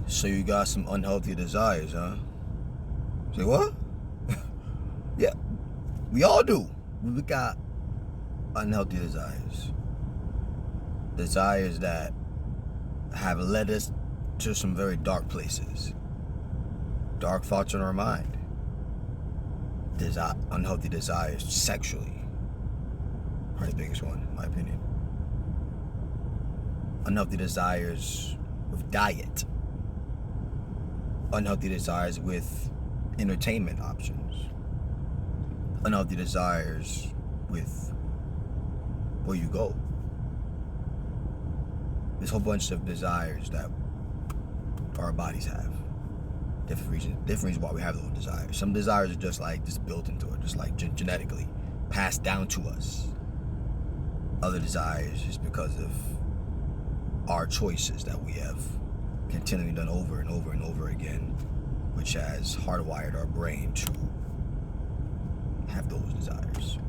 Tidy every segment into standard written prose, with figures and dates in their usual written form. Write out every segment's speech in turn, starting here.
So you got some unhealthy desires, huh? Say what? Yeah, we all do. We got unhealthy desires. Desires that have led us to some very dark places. Dark thoughts in our mind. Unhealthy desires sexually. Probably the biggest one, in my opinion. Unhealthy desires with diet. Unhealthy desires with entertainment options. Unhealthy desires with where you go. There's a whole bunch of desires that our bodies have. Different reasons why we have those desires. Some desires are just built into it, just like genetically, passed down to us. Other desires is because of our choices that we have continually done over and over and over again, which has hardwired our brain to have those desires.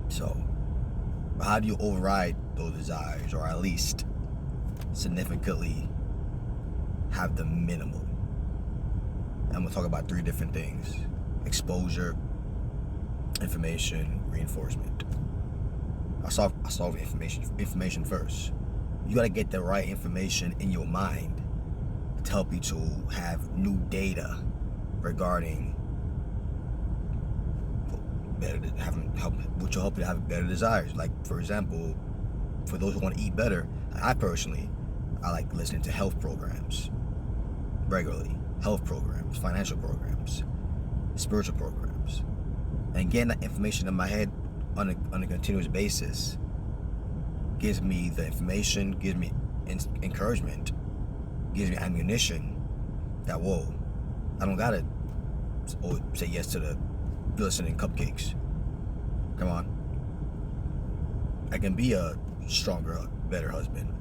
So how do you override those desires, or at least significantly have the minimal? I'm gonna talk about 3 different things: exposure, information, reinforcement. I'll solve information first. You gotta get the right information in your mind to help you to have new data regarding which will help you to have better desires. Like, for example, for those who want to eat better, I like listening to health programs regularly. Health programs, financial programs, spiritual programs, and getting that information in my head on a continuous basis gives me the information, gives me encouragement, gives me ammunition that, whoa, I don't gotta say yes to the glistening cupcakes. Come on. I can be a stronger, better husband.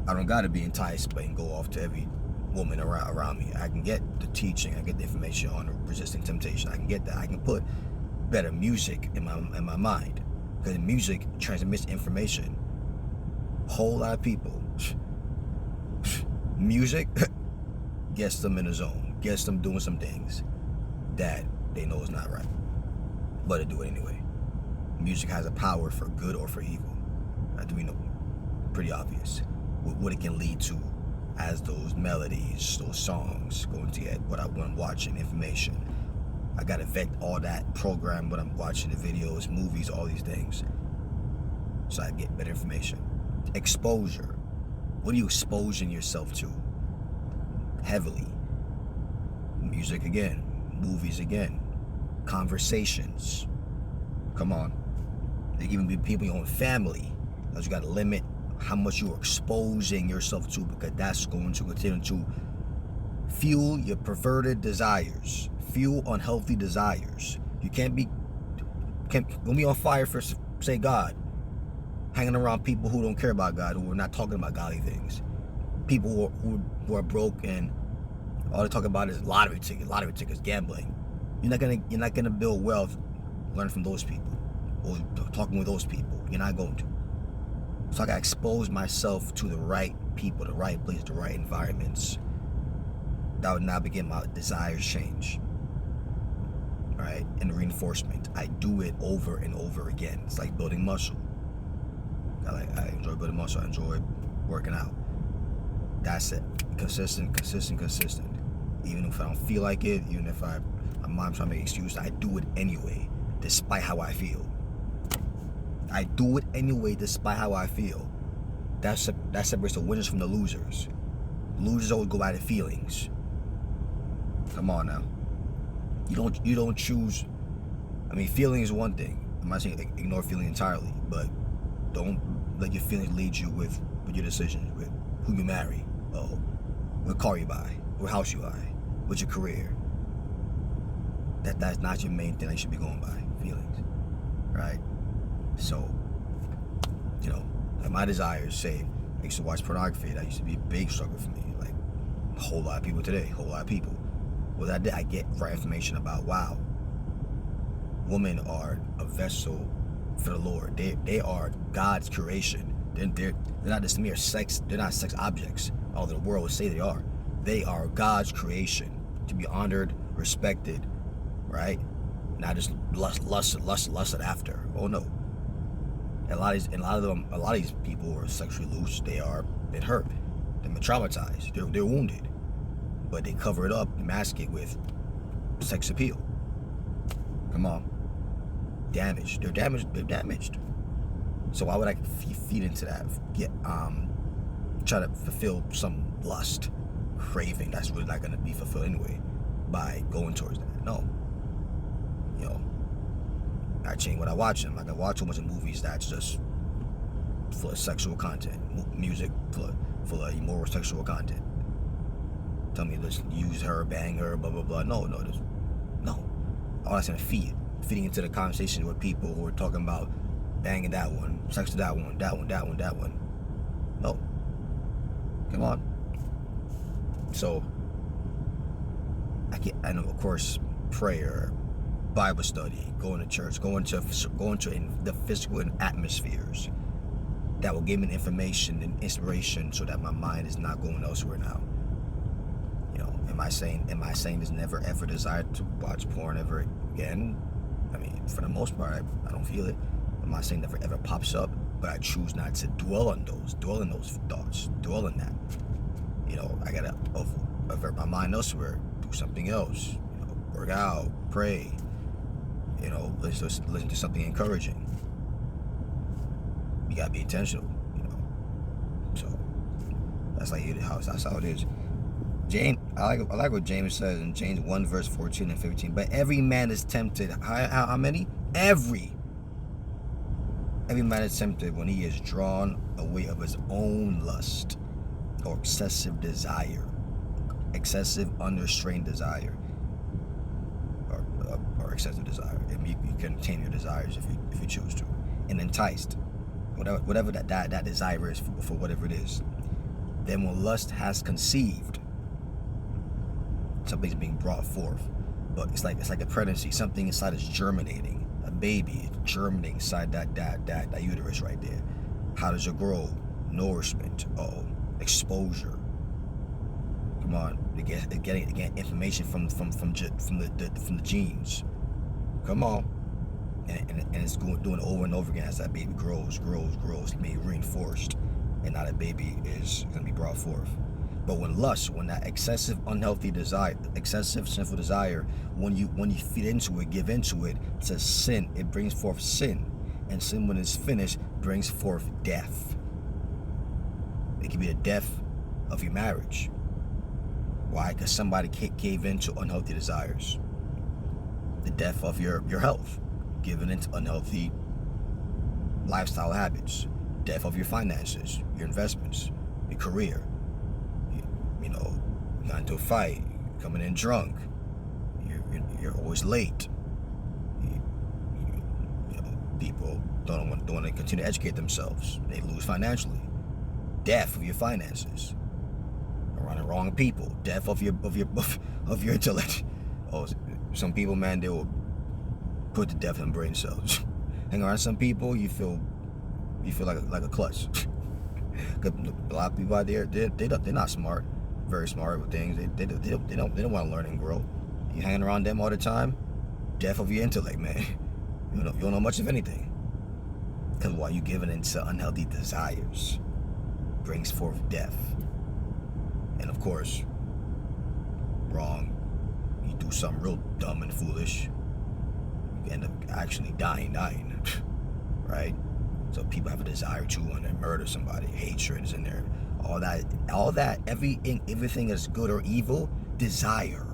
I don't gotta be enticed and go off to every woman around me. I can get the teaching, I get the information on resisting temptation. I can get that. I can put better music in my mind, because music transmits information. Whole lot of people, music gets them in the zone, gets them doing some things that they know is not right, but they do it anyway. Music has a power for good or for evil. That we know, pretty obvious. What it can lead to as those melodies, those songs go into what I'm watching, information. I gotta vet all that, program what I'm watching, the videos, movies, all these things, so I get better information. Exposure. What are you exposing yourself to? Heavily. Music again, movies again, conversations. Come on. There can even be people in your own family that you gotta limit how much you're exposing yourself to, because that's going to continue to fuel your perverted desires, fuel unhealthy desires. You can't be on fire for, say, God, hanging around people who don't care about God, who are not talking about godly things. People who are broke and all they talk about is lottery tickets, gambling. You're not gonna build wealth, learn from those people, or talking with those people. You're not going to. So I gotta expose myself to the right people, the right place, the right environments. That would now begin my desires change. Right? And reinforcement. I do it over and over again. It's like building muscle. I enjoy building muscle. I enjoy working out. That's it. Consistent. Even if I don't feel like it, even if my mom's trying to make excuses, I do it anyway, despite how I feel. I do it anyway, despite how I feel. That separates the winners from the losers. Losers always go by their feelings. Come on now. You don't choose. I mean, feeling is one thing. I'm not saying ignore feeling entirely, but don't let your feelings lead you with your decisions, with who you marry, what car you buy, what house you buy, what's your career. That's not your main thing that you should be going by, feelings, right? So, like my desires, say, I used to watch pornography. That used to be a big struggle for me. Like a whole lot of people today, a whole lot of people. Well, I get right information about, wow, women are a vessel for the Lord. They are God's creation. They're not just mere sex. They're not sex objects, although the world would say they are. They are God's creation to be honored, respected, right? Not just lusted after. Oh no. A lot of these people are sexually loose. They are been hurt. They've been traumatized. They're wounded, but they cover it up, mask it with sex appeal. Come on. Damaged. They're damaged. They're damaged. So why would I feed into that? Try to fulfill some lust, craving that's really not going to be fulfilled anyway by going towards that. No. You know, I change what I watch. I'm not going to watch too much of movies that's just full of sexual content, music full of immoral sexual content. Tell me just use her, bang her, blah blah blah. No. All that's gonna feeding into the conversation with people who are talking about banging that one, sex to that one. No. Come on. So I know, of course, prayer, Bible study, going to church, going to the physical atmospheres that will give me information and inspiration so that my mind is not going elsewhere now. You know, am I saying there's never ever desire to watch porn ever again? I mean, for the most part, I don't feel it. I'm not saying never ever pops up, but I choose not to dwell in those thoughts, dwell in that. You know, I gotta avert my mind elsewhere, do something else. You know, work out, pray. You know, listen to something encouraging. You gotta be intentional, you know. So that's how it is. I like what James says in James 1 verse 14 and 15. But every man is tempted. How many? Every man is tempted when he is drawn away of his own lust or excessive unrestrained desire, or excessive desire. And you can tame your desires if you choose to, and enticed. Whatever that desire is for whatever it is. Then when lust has conceived, something's being brought forth. But it's like a pregnancy. Something inside is germinating. A baby germinating inside that uterus right there. How does it grow? Nourishment. Exposure. Come on, getting information from the genes. Come on. And it's doing over and over again as that baby grows, being reinforced, and now that baby is going to be brought forth. But when that excessive unhealthy desire, excessive sinful desire, when you feed into it, give into it, it's a sin. It brings forth sin, and sin, when it's finished, brings forth death. It can be the death of your marriage. Why? Because somebody gave into unhealthy desires. The death of your health, given into unhealthy lifestyle habits. Death of your finances, your investments, your career. You know, you got into a fight, coming in drunk. You're always late. You know, people don't want to continue to educate themselves. They lose financially. Death of your finances. Around the wrong people. Death of your intellect. Some people, man, they will put to death in brain cells. Hang around some people, you feel like a klutz. A lot of people out there, they're not smart, very smart with things. They don't want to learn and grow. You hanging around them all the time, death of your intellect, man. You don't know much of anything. Because while you giving into unhealthy desires, brings forth death. And of course, wrong. You do something real dumb and foolish, you end up actually dying, right? So people have a desire to want to murder somebody. Hatred is in there. All that, everything that's good or evil, desire.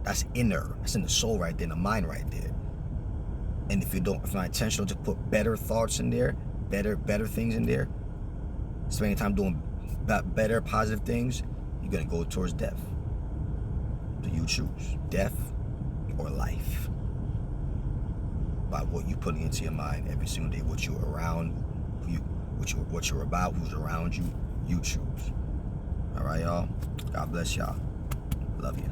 That's inner. That's in the soul right there, in the mind right there. And if you're not intentional to put better thoughts in there, better things in there, spending time doing better, positive things, you're gonna go towards death. So you choose death or life by what you're putting into your mind every single day, what you're around, what you're about, who's around you. You choose. All right, y'all. God bless y'all. Love you.